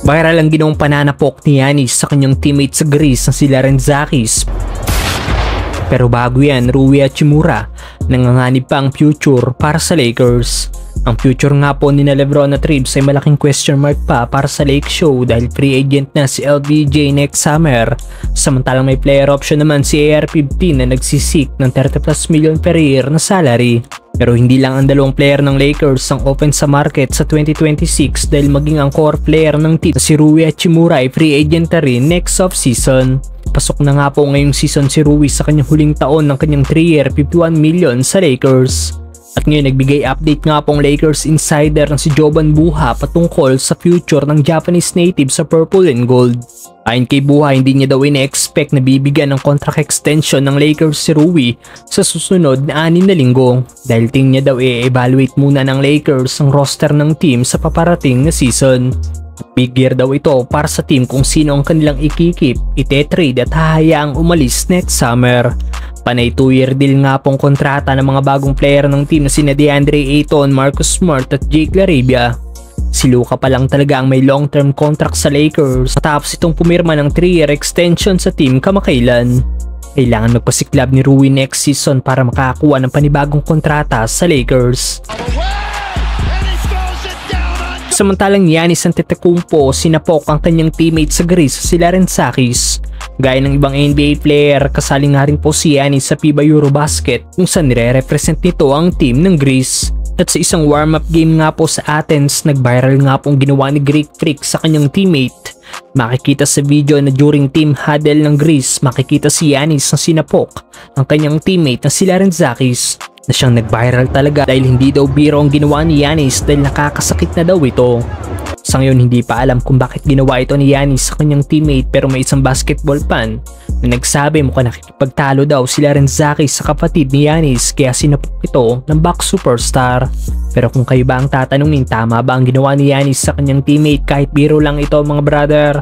Viral ang ginawang pananapok ni Giannis sa kanyang teammate sa Greece na si Larentzakis. Pero bago yan, Rui Hachimura, nanganganib pa ang future para sa Lakers. Ang future nga po ni Lebron at Reeves ay malaking question mark pa para sa Lake Show dahil free agent na si LBJ next summer. Samantalang may player option naman si AR-15 na nagsisik ng 30+ million per year na salary. Pero hindi lang ang dalawang player ng Lakers ang open sa market sa 2026 dahil maging ang core player ng team si Rui Hachimura ay free agent na rin next off-season. Pasok na nga po ngayong season si Rui sa kanyang huling taon ng kanyang 3-year 51 million sa Lakers. At ngayon nagbigay update nga pong Lakers insider na si Jovan Buha patungkol sa future ng Japanese native sa purple and gold. Ayon kay Buha, hindi niya daw ina-expect na bibigyan ng contract extension ng Lakers si Rui sa susunod na 6 na linggo dahil tingin niya daw i-evaluate muna ng Lakers ang roster ng team sa paparating na season. Big year daw ito para sa team kung sino ang kanilang ikikip, ite-trade at hahayaang umalis next summer. Panay 2-year deal nga pong kontrata ng mga bagong player ng team na sina DeAndre Ayton, Marcus Smart at Jake LaRavia. Si Luka pa lang talaga ang may long-term contract sa Lakers matapos itong pumirma ng 3-year extension sa team kamakailan. Kailangan magpasiklab ni Rui next season para makakuha ng panibagong kontrata sa Lakers. Samantalang Giannis Antetokounmpo, sinapok ang kanyang teammate sa Greece si Larentzakis. Gaya ng ibang NBA player, kasali nga rin po si Giannis sa FIBA Eurobasket kung saan nire-represent nito ang team ng Greece. At sa isang warm-up game nga po sa Athens, nag-viral nga pong ginawa ni Greek Freak sa kanyang teammate. Makikita sa video na during team huddle ng Greece, makikita si Giannis na sinapok ang kanyang teammate na si Larentzakis na siyang nag-viral talaga dahil hindi daw biro ang ginawa ni Giannis dahil nakakasakit na daw ito. Sa ngayon hindi pa alam kung bakit ginawa ito ni Giannis sa kanyang teammate pero may isang basketball fan na nagsabi mukhang nakikipagtalo daw si Larentzakis sa kapatid ni Giannis kaya sinapok ito ng Bucks superstar. Pero kung kayo ba ang tatanungin, tama ba ang ginawa ni Giannis sa kanyang teammate kahit biro lang ito mga brother?